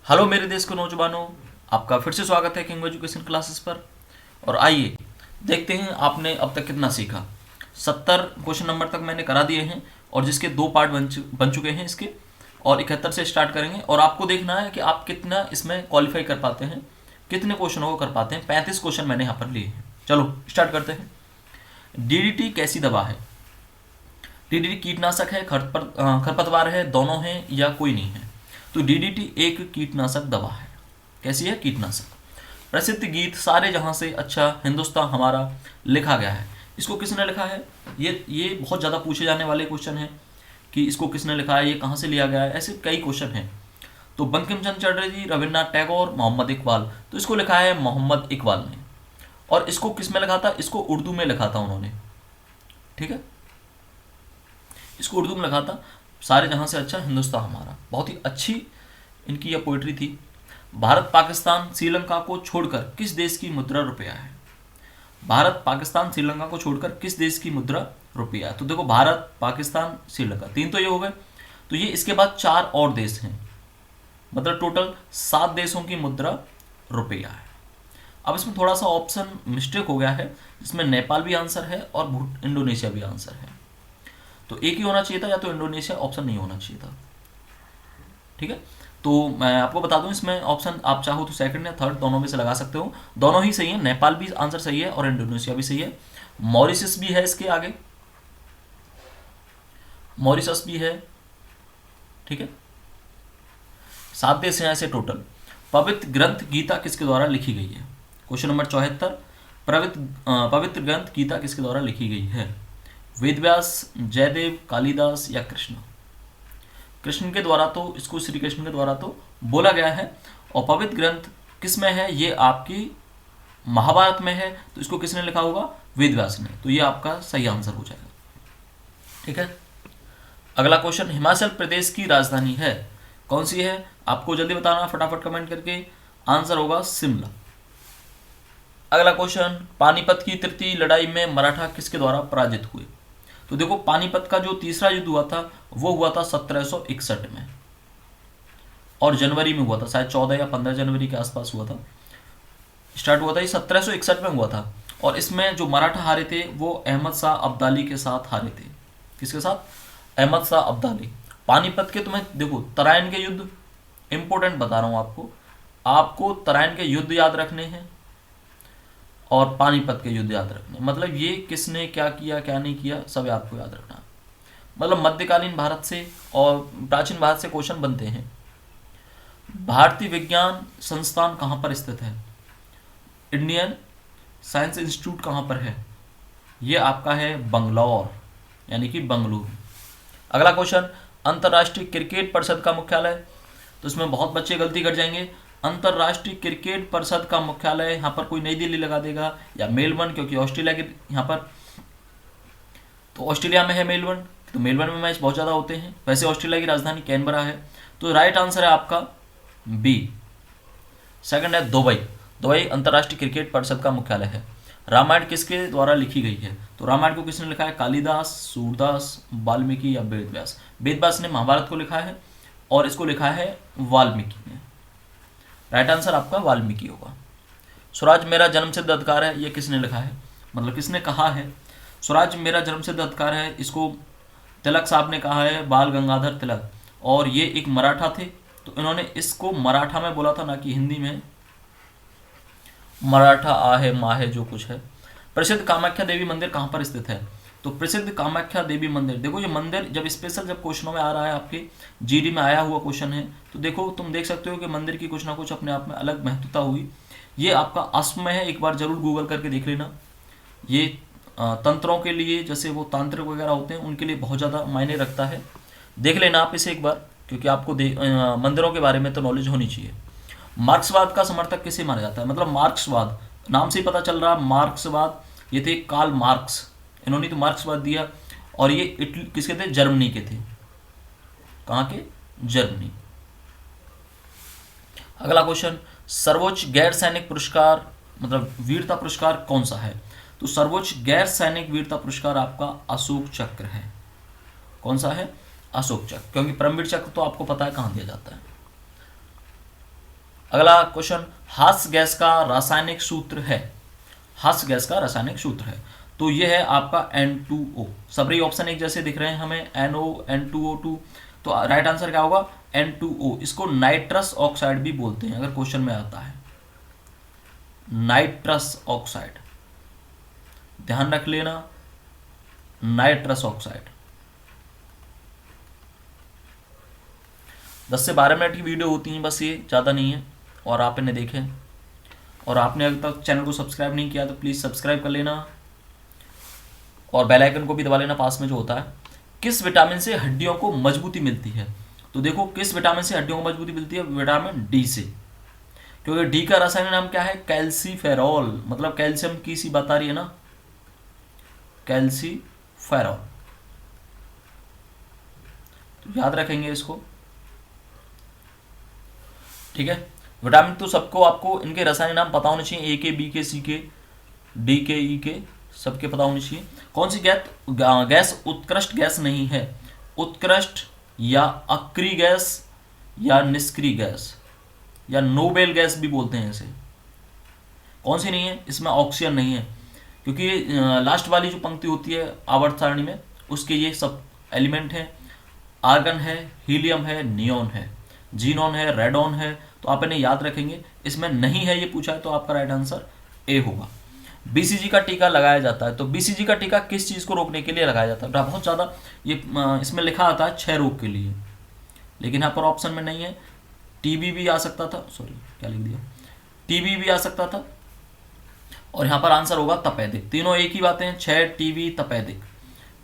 Hello मेरे देश के नौजवानों, आपका फिर से स्वागत है किंग एजुकेशन क्लासेस पर। और आइए देखते हैं आपने अब तक कितना सीखा। 70 क्वेश्चन नंबर तक मैंने करा दिए हैं और जिसके दो पार्ट बन चुके हैं इसके, और 71 से स्टार्ट करेंगे। और आपको देखना है कि आप कितना इसमें क्वालिफाई कर पाते हैं, कितने क्वेश्चनों को कर पाते हैं। 35 क्वेश्चन मैंने यहाँ पर लिए हैं। चलो स्टार्ट करते हैं। डीडीटी कैसी दवा है? डीडीटी कीटनाशक है, खरपतवार है, दोनों हैं या कोई नहीं है? तो डीडीटी एक कीटनाशक दवा है। कैसी है? कीटनाशक। प्रसिद्ध गीत सारे जहां से अच्छा हिंदुस्तान हमारा लिखा गया है, इसको किसने लिखा है? ये बहुत ज़्यादा पूछे जाने वाले क्वेश्चन है कि इसको किसने लिखा है, ये कहाँ से लिया गया है, ऐसे कई क्वेश्चन हैं। तो बंकिम चंद्र चटर्जी, रविन्द्रनाथ टैगोर, मोहम्मद इकबाल। तो इसको लिखा है मोहम्मद इकबाल ने। और इसको किस में लिखा था? इसको उर्दू में लिखा था उन्होंने। ठीक है, इसको उर्दू में लिखा था। सारे जहां से अच्छा हिंदुस्तान हमारा, बहुत ही अच्छी इनकी यह पोइट्री थी। भारत पाकिस्तान श्रीलंका को छोड़कर किस देश की मुद्रा रुपया है? भारत पाकिस्तान श्रीलंका को छोड़कर किस देश की मुद्रा रुपया है? तो देखो, भारत पाकिस्तान श्रीलंका, तीन तो ये हो गए। तो ये इसके बाद चार और देश हैं, मतलब टोटल 7 देशों की मुद्रा रुपया है। अब इसमें थोड़ा सा ऑप्शन मिस्टेक हो गया है, जिसमें नेपाल भी आंसर है और इंडोनेशिया भी आंसर है। तो एक ही होना चाहिए था, या तो इंडोनेशिया ऑप्शन नहीं होना चाहिए था। ठीक है, तो मैं आपको बता दूं, इसमें ऑप्शन आप चाहो तो सेकंड या थर्ड दोनों में से लगा सकते हो। दोनों ही सही है, नेपाल भी आंसर सही है और इंडोनेशिया भी सही है। मॉरिशस भी है इसके आगे, मॉरिशस भी है। ठीक है, 7 देश हैं ऐसे टोटल। पवित्र ग्रंथ गीता किसके द्वारा लिखी गई है? Question number 74। पवित्र ग्रंथ गीता किसके द्वारा लिखी गई है? वेदव्यास, जयदेव, कालिदास या कृष्ण? कृष्ण के द्वारा, तो इसको श्री कृष्ण के द्वारा तो बोला गया है। और पवित्र ग्रंथ किस में है? ये आपकी महाभारत में है। तो इसको किसने लिखा होगा? वेदव्यास ने। तो ये आपका सही आंसर हो जाएगा। ठीक है, अगला क्वेश्चन, हिमाचल प्रदेश की राजधानी है, कौन सी है? आपको जल्दी बताना, फटाफट कमेंट करके। आंसर होगा शिमला। अगला क्वेश्चन, पानीपत की तृतीय लड़ाई में मराठा किसके द्वारा पराजित हुए? तो देखो, पानीपत का जो तीसरा युद्ध हुआ था वो हुआ था 1761 में, और जनवरी में हुआ था, शायद 14 या 15 जनवरी के आसपास हुआ था। स्टार्ट हुआ था, ये 1761 में हुआ था। और इसमें जो मराठा हारे थे वो अहमद शाह अब्दाली के साथ हारे थे। किसके साथ? अहमद शाह अब्दाली। पानीपत के, तुम्हें देखो, तराइन के युद्ध इंपॉर्टेंट बता रहा हूं आपको तराइन के युद्ध याद रखने हैं और पानीपत के युद्ध याद रखने। मतलब ये किसने क्या किया क्या नहीं किया सब आपको याद रखना। मतलब मध्यकालीन भारत से और प्राचीन भारत से क्वेश्चन बनते हैं। भारतीय विज्ञान संस्थान कहाँ पर स्थित है? इंडियन साइंस इंस्टीट्यूट कहाँ पर है? ये आपका है बंगलौर, यानी कि बंगलुरु। अगला क्वेश्चन, अंतर्राष्ट्रीय क्रिकेट परिषद का मुख्यालय। तो इसमें बहुत बच्चे गलती कर जाएंगे। अंतर्राष्ट्रीय क्रिकेट परिषद का मुख्यालय यहाँ पर कोई नई दिल्ली लगा देगा या मेलबर्न, क्योंकि ऑस्ट्रेलिया के यहाँ पर, तो ऑस्ट्रेलिया में है मेलबर्न। तो मेलबर्न में मैच बहुत ज़्यादा होते हैं। वैसे ऑस्ट्रेलिया की राजधानी कैनबरा है। तो राइट आंसर है आपका बी। सेकंड है दुबई। दुबई अंतर्राष्ट्रीय क्रिकेट परिषद का मुख्यालय है। रामायण किसके द्वारा लिखी गई है? तो रामायण को किसने लिखा है? कालिदास, सूरदास, वाल्मीकि या वेदव्यास? वेदव्यास ने महाभारत को लिखा है और इसको लिखा है वाल्मीकि ने। राइट आंसर आपका वाल्मीकि होगा। स्वराज मेरा जन्मसिद्ध अधिकार है, ये किसने लिखा है? मतलब किसने कहा है? स्वराज मेरा जन्मसिद्ध अधिकार है, इसको तिलक साहब ने कहा है, बाल गंगाधर तिलक। और ये एक मराठा थे, तो इन्होंने इसको मराठा में बोला था, ना कि हिंदी में। मराठा आहे माहे जो कुछ है। प्रसिद्ध कामाख्या देवी मंदिर कहाँ पर स्थित है? तो प्रसिद्ध कामाख्या देवी मंदिर, देखो ये मंदिर जब स्पेशल जब क्वेश्चनों में आ रहा है, आपके जीडी में आया हुआ क्वेश्चन है, तो देखो तुम देख सकते हो कि मंदिर की कुछ ना कुछ अपने आप में अलग महत्वता हुई। ये आपका असम में है, एक बार जरूर गूगल करके देख लेना। ये तंत्रों के लिए, जैसे वो तांत्रिक वगैरह होते हैं, उनके लिए बहुत ज़्यादा मायने रखता है। देख लेना आप इसे एक बार, क्योंकि आपको मंदिरों के बारे में तो नॉलेज होनी चाहिए। मार्क्सवाद का समर्थक किसे माना जाता है? मतलब मार्क्सवाद, नाम से ही पता चल रहा है मार्क्सवाद, ये थे कार्ल मार्क्स, इन्होंने तो मार्क्सवाद दिया। और ये इटली किसके थे? जर्मनी के थे। कहाँ के? जर्मनी। अगला क्वेश्चन, सर्वोच्च गैर सैनिक पुरस्कार, मतलब वीरता पुरस्कार कौन सा है? तो सर्वोच्च गैर सैनिक वीरता पुरस्कार आपका अशोक चक्र है। कौन सा है? अशोक चक्र। क्योंकि परमवीर चक्र तो आपको पता है कहाँ दिया जाता है। अगला क्वेश्चन, हास्य गैस का रासायनिक सूत्र है। हास्य गैस का रासायनिक सूत्र है, तो ये है आपका N2O। सभी ऑप्शन एक जैसे दिख रहे हैं हमें, NO, N2O2, तो राइट आंसर क्या होगा N2O। इसको नाइट्रस ऑक्साइड भी बोलते हैं, अगर क्वेश्चन में आता है नाइट्रस ऑक्साइड, ध्यान रख लेना, नाइट्रस ऑक्साइड। 10 से 12 मिनट की वीडियो होती है बस, ये ज़्यादा नहीं है, और आप इन्हें देखें। और आपने अभी तक चैनल को सब्सक्राइब नहीं किया तो प्लीज़ सब्सक्राइब कर लेना, और बेल आइकन को भी दबा लेना पास में जो होता है। किस विटामिन से हड्डियों को मजबूती मिलती है? तो देखो, किस विटामिन से हड्डियों को मजबूती मिलती है? विटामिन डी से, क्योंकि डी का रासायनिक नाम क्या है? कैल्सीफेरॉल, मतलब कैल्शियम की सी बात आ रही है ना, कैल्सीफेरॉल। तो याद रखेंगे इसको, ठीक है। विटामिन तो सबको, आपको इनके रासायनिक नाम पता होने चाहिए, ए के, बी के, सी के, डी के, ई के, सबके पता होनी चाहिए। कौन सी गैस उत्कृष्ट गैस नहीं है? उत्कृष्ट या अक्रिय गैस या निष्क्रिय गैस या नोबेल गैस भी बोलते हैं इसे। कौन सी नहीं है? इसमें ऑक्सीजन नहीं है, क्योंकि लास्ट वाली जो पंक्ति होती है आवर्त सारणी में, उसके ये सब एलिमेंट हैं। आर्गन है, हीलियम है, नियोन है, जीनॉन है, रेडॉन है। तो आप इन्हें याद रखेंगे। इसमें नहीं है ये पूछा है तो आपका राइट आंसर ए होगा। बीसीजी का टीका लगाया जाता है, तो बीसीजी का टीका किस चीज़ को रोकने के लिए लगाया जाता है? बहुत ज़्यादा ये इसमें लिखा आता है 6 रोग के लिए, लेकिन यहाँ पर ऑप्शन में नहीं है। टीबी भी आ सकता था, सॉरी क्या लिख दिया, टीबी भी आ सकता था, और यहाँ पर आंसर होगा तपेदिक। तीनों एक ही बातें हैं, 6, टीबी, तपेदिक।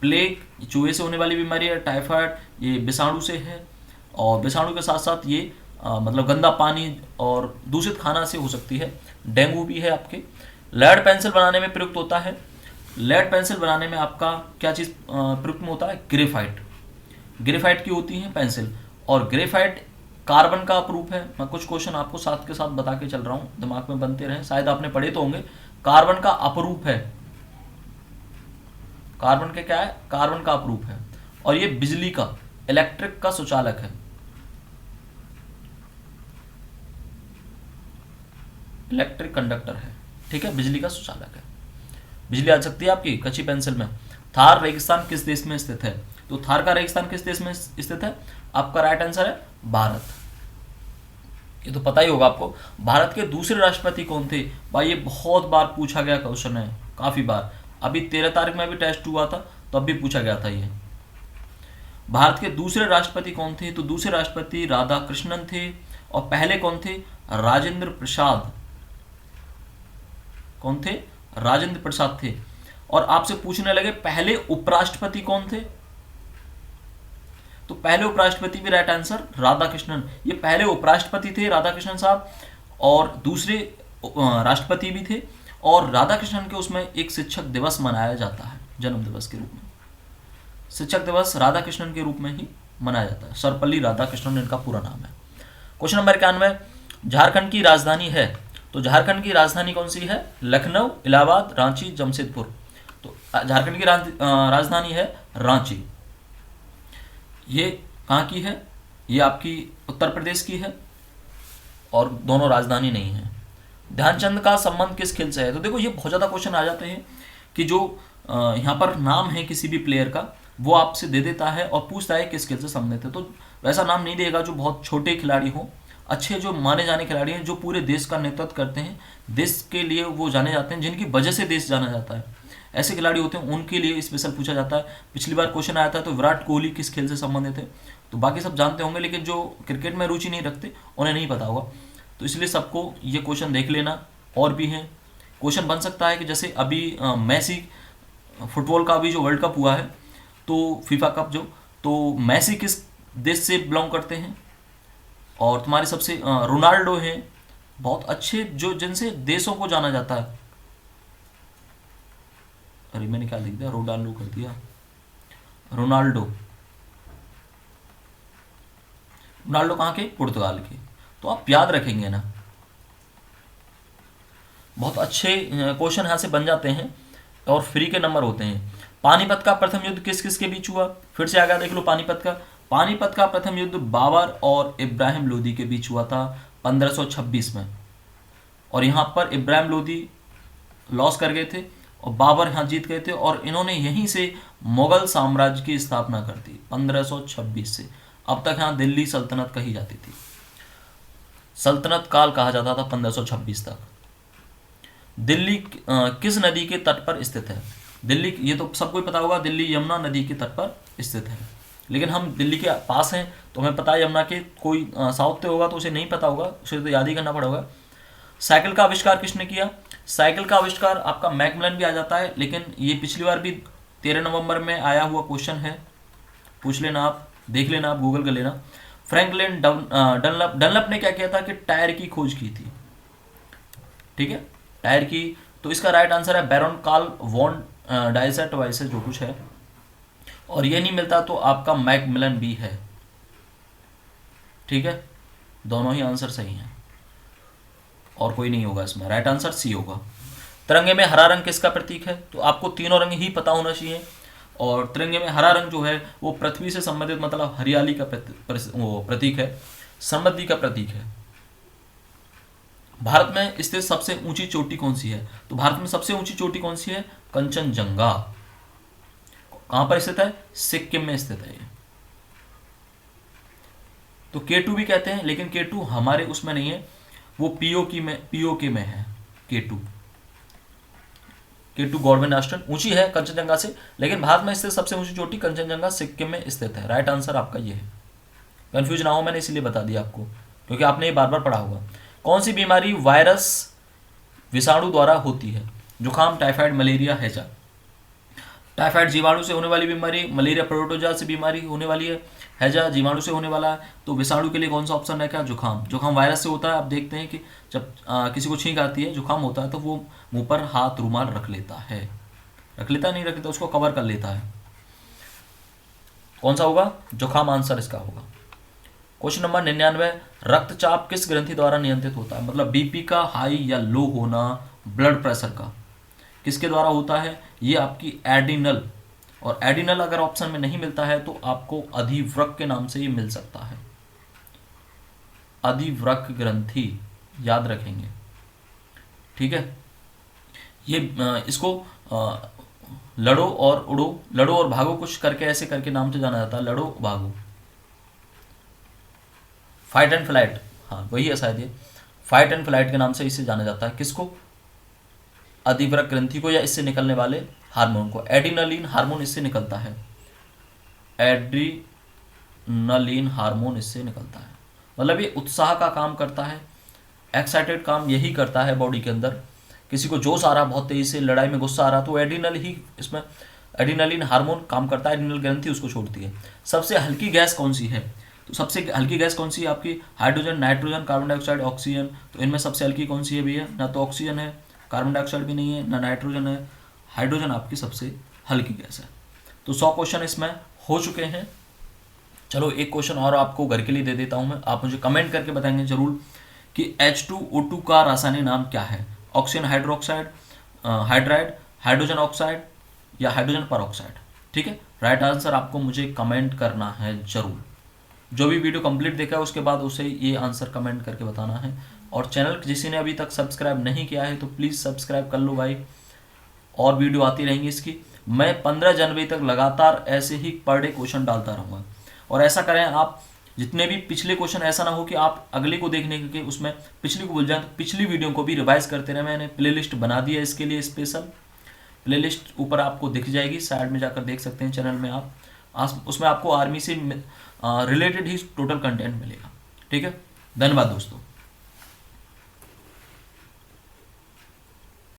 प्लेग चूहे से होने वाली बीमारी है, टाइफाइड ये विषाणु से है, और विषाणु के साथ साथ ये मतलब गंदा पानी और दूषित खाना से हो सकती है। डेंगू भी है आपके। लेड पेंसिल बनाने में प्रयुक्त होता है, लेड पेंसिल बनाने में आपका क्या चीज़ प्रयुक्त में होता है? ग्रेफाइट। ग्रेफाइट की होती है पेंसिल, और ग्रेफाइट कार्बन का अपरूप है। मैं कुछ क्वेश्चन आपको साथ के साथ बता के चल रहा हूँ, दिमाग में बनते रहे, शायद आपने पढ़े तो होंगे। कार्बन का अपरूप है, कार्बन के क्या है? कार्बन का अपरूप है, और ये बिजली का, इलेक्ट्रिक का सुचालक है, इलेक्ट्रिक कंडक्टर है, ठीक है, बिजली का सुचालक है। बिजली आ सकती है आपकी कच्ची पेंसिल में। थार रेगिस्तान किस देश में स्थित है? तो थार का रेगिस्तान किस देश में स्थित है? आपका राइट आंसर है भारत। ये तो पता ही होगा आपको। भारत के दूसरे राष्ट्रपति कौन थे? भाई ये बहुत बार पूछा गया क्वेश्चन है, काफी बार। अभी 13 तारीख में भी टेस्ट हुआ था, तो अब भी पूछा गया था ये। भारत के दूसरे राष्ट्रपति कौन थे? तो दूसरे राष्ट्रपति राधा कृष्णन थे, और पहले कौन थे? राजेंद्र प्रसाद। कौन थे? राजेंद्र प्रसाद थे। और आपसे पूछने लगे पहले उपराष्ट्रपति कौन थे? तो पहले उपराष्ट्रपति भी राइट आंसर राधा कृष्णन। ये पहले उपराष्ट्रपति थे राधा कृष्णन साहब, और दूसरे राष्ट्रपति भी थे। और राधा कृष्णन के उसमें एक शिक्षक दिवस मनाया जाता है जन्म दिवस के रूप में। शिक्षक दिवस राधा कृष्णन के रूप में ही मनाया जाता है। सर्वपल्ली राधा कृष्णन इनका पूरा नाम है। क्वेश्चन नंबर 91, झारखंड की राजधानी है। तो झारखंड की राजधानी कौन सी है? लखनऊ, इलाहाबाद, रांची, जमशेदपुर। तो झारखंड की राजधानी है रांची। ये कहाँ की है? ये आपकी उत्तर प्रदेश की है, और दोनों राजधानी नहीं है। ध्यानचंद का संबंध किस खेल से है? तो देखो ये बहुत ज़्यादा क्वेश्चन आ जाते हैं कि जो यहाँ पर नाम है किसी भी प्लेयर का, वो आपसे दे देता है और पूछता है किस खेल से संबंधित है। तो वैसा नाम नहीं देगा जो बहुत छोटे खिलाड़ी हों, अच्छे जो माने जाने खिलाड़ी हैं, जो पूरे देश का नेतृत्व करते हैं, देश के लिए वो जाने जाते हैं, जिनकी वजह से देश जाना जाता है, ऐसे खिलाड़ी होते हैं, उनके लिए स्पेशल पूछा जाता है। पिछली बार क्वेश्चन आया था तो विराट कोहली किस खेल से संबंधित है? तो बाकी सब जानते होंगे, लेकिन जो क्रिकेट में रुचि नहीं रखते उन्हें नहीं पता होगा। तो इसलिए सबको ये क्वेश्चन देख लेना। और भी हैं क्वेश्चन, बन सकता है कि जैसे अभी मैसी फुटबॉल का अभी जो वर्ल्ड कप हुआ है, तो फीफा कप जो, तो मैसी किस देश से बिलोंग करते हैं? और तुम्हारे सबसे रोनाल्डो हैं, बहुत अच्छे जो जिनसे देशों को जाना जाता है। अरे मैंने क्या लिख दिया, रोनाल्डो कर दिया, रोनाल्डो। रोनाल्डो कहाँ के? पुर्तगाल के। तो आप याद रखेंगे ना, बहुत अच्छे क्वेश्चन यहाँ से बन जाते हैं, और फ्री के नंबर होते हैं। पानीपत का प्रथम युद्ध किस किस के बीच हुआ? फिर से आगे देख लो पानीपत का। पानीपत का प्रथम युद्ध बाबर और इब्राहिम लोदी के बीच हुआ था। 1526 में, और यहाँ पर इब्राहिम लोदी लॉस कर गए थे और बाबर यहाँ जीत गए थे, और इन्होंने यहीं से मुगल साम्राज्य की स्थापना कर दी 1526 से। अब तक यहाँ दिल्ली सल्तनत कही जाती थी, सल्तनत काल कहा जाता था 1526 तक। दिल्ली किस नदी के तट पर स्थित है? दिल्ली, ये तो सबको ही पता होगा, दिल्ली यमुना नदी के तट पर स्थित है। लेकिन हम दिल्ली के पास हैं तो हमें पता है यमुना के, कोई साउथ से होगा तो उसे नहीं पता होगा, उसे तो याद ही करना पड़ेगा। साइकिल का आविष्कार किसने किया? साइकिल का आविष्कार आपका मैकमिलन भी आ जाता है, लेकिन ये पिछली बार भी 13 नवंबर में आया हुआ क्वेश्चन है, पूछ लेना आप, देख लेना आप, गूगल कर लेना। फ्रैंकलिन डनलप ने क्या किया था कि टायर की खोज की थी, ठीक है, टायर की। तो इसका राइट आंसर है बैरन कार्ल वॉन डाइसेट वाइसे जो कुछ है, और ये नहीं मिलता तो आपका मैकमिलन भी है, ठीक है, दोनों ही आंसर सही हैं और कोई नहीं होगा इसमें, राइट आंसर सी होगा। तिरंगे में हरा रंग किसका प्रतीक है? तो आपको तीनों रंग ही पता होना चाहिए, और तिरंगे में हरा रंग जो है वो पृथ्वी से संबंधित, मतलब हरियाली का वो प्रतीक है, समृद्धि का प्रतीक है। भारत में स्थित सबसे ऊंची चोटी कौन सी है? तो भारत में सबसे ऊंची चोटी कौन सी है? कंचनजंगा। कहां पर स्थित है? सिक्किम में स्थित है ये। तो K2 भी कहते हैं, लेकिन K2 हमारे उसमें नहीं है, वो पीओके में है। K2 गवर्नमेंट नेशनल ऊंची है कंचनजंगा से, लेकिन भारत में स्थित सबसे ऊंची चोटी कंचनजंगा सिक्किम में स्थित है। राइट आंसर आपका ये है। कंफ्यूज ना हो, मैंने इसलिए बता दिया आपको क्योंकि आपने ये बार बार पढ़ा होगा। कौन सी बीमारी वायरस विषाणु द्वारा होती है? जुकाम, टाइफाइड, मलेरिया, हैजा। टाइफाइड जीवाणु से होने वाली बीमारी, मलेरिया प्रोटोजोआ से बीमारी होने वाली है, हैजा जीवाणु से होने वाला है। तो विषाणु के लिए कौन सा ऑप्शन है? क्या? जुकाम। जुकाम वायरस से होता है। आप देखते हैं कि जब किसी को छींक आती है, जुकाम होता है, तो वो मुंह पर हाथ रुमाल रख लेता है, नहीं रख लेता, उसको कवर कर लेता है। कौन सा होगा? जुकाम आंसर इसका होगा। क्वेश्चन नंबर 99, रक्तचाप किस ग्रंथि द्वारा नियंत्रित होता है? मतलब बीपी का हाई या लो होना, ब्लड प्रेशर का, किसके द्वारा होता है? ये आपकी एडिनल, और एडिनल अगर ऑप्शन में नहीं मिलता है तो आपको अधिवृक्क के नाम से ये मिल सकता है। अधिवृक्क ग्रंथि याद रखेंगे, ठीक है। ये इसको लड़ो और उड़ो, लड़ो और भागो, कुछ करके ऐसे करके नाम से जाना जाता है, लड़ो भागो, फाइट एंड फ्लाइट, हाँ वही है शायद, ये फाइट एंड फ्लाइट के नाम से इसे जाना जाता है। किसको? अधिवृक्क ग्रंथि को, या इससे निकलने वाले हार्मोन को। एड्रीनलिन हार्मोन इससे निकलता है, एड्रीनलिन हार्मोन इससे निकलता है। मतलब ये उत्साह का काम करता है, एक्साइटेड काम यही करता है बॉडी के अंदर। किसी को जोश आ रहा बहुत तेजी से, लड़ाई में गुस्सा आ रहा, तो एड्रीनल ही इसमें, एड्रीनलिन हार्मोन काम करता है, एड्रीनल ग्रंथि उसको छोड़ती है। सबसे हल्की गैस कौन सी है? तो सबसे हल्की गैस कौन सी है आपकी? Hydrogen, nitrogen, carbon dioxide, oxygen. तो इनमें सबसे हल्की कौन सी है भैया? ना तो ऑक्सीजन है, कार्बन डाइऑक्साइड भी नहीं है, ना नाइट्रोजन है, हाइड्रोजन आपकी सबसे हल्की गैस है। तो 100 क्वेश्चन इसमें हो चुके हैं। चलो एक क्वेश्चन और आपको घर के लिए दे देता हूं मैं, आप मुझे कमेंट करके बताएंगे जरूर कि H2O2 का रासायनिक नाम क्या है? Oxygen hydroxide, hydride, hydrogen oxide या हाइड्रोजन परऑक्साइड, ठीक है। राइट आंसर आपको मुझे कमेंट करना है जरूर। जो भी वीडियो कंप्लीट देखा है उसके बाद उसे ये आंसर कमेंट करके बताना है। और चैनल किसी ने अभी तक सब्सक्राइब नहीं किया है तो प्लीज़ सब्सक्राइब कर लो भाई, और वीडियो आती रहेंगी इसकी। मैं 15 जनवरी तक लगातार ऐसे ही पर डे क्वेश्चन डालता रहूँगा। और ऐसा करें आप, जितने भी पिछले क्वेश्चन, ऐसा ना हो कि आप अगले को देखने के उसमें पिछली को भूल जाएं, तो पिछली वीडियो को भी रिवाइज करते रहे। मैंने प्लेलिस्ट बना दी है इसके लिए, स्पेशल प्लेलिस्ट ऊपर आपको दिख जाएगी, साइड में जाकर देख सकते हैं चैनल में आप। उसमें आपको आर्मी से रिलेटेड ही टोटल कंटेंट मिलेगा, ठीक है। धन्यवाद दोस्तों।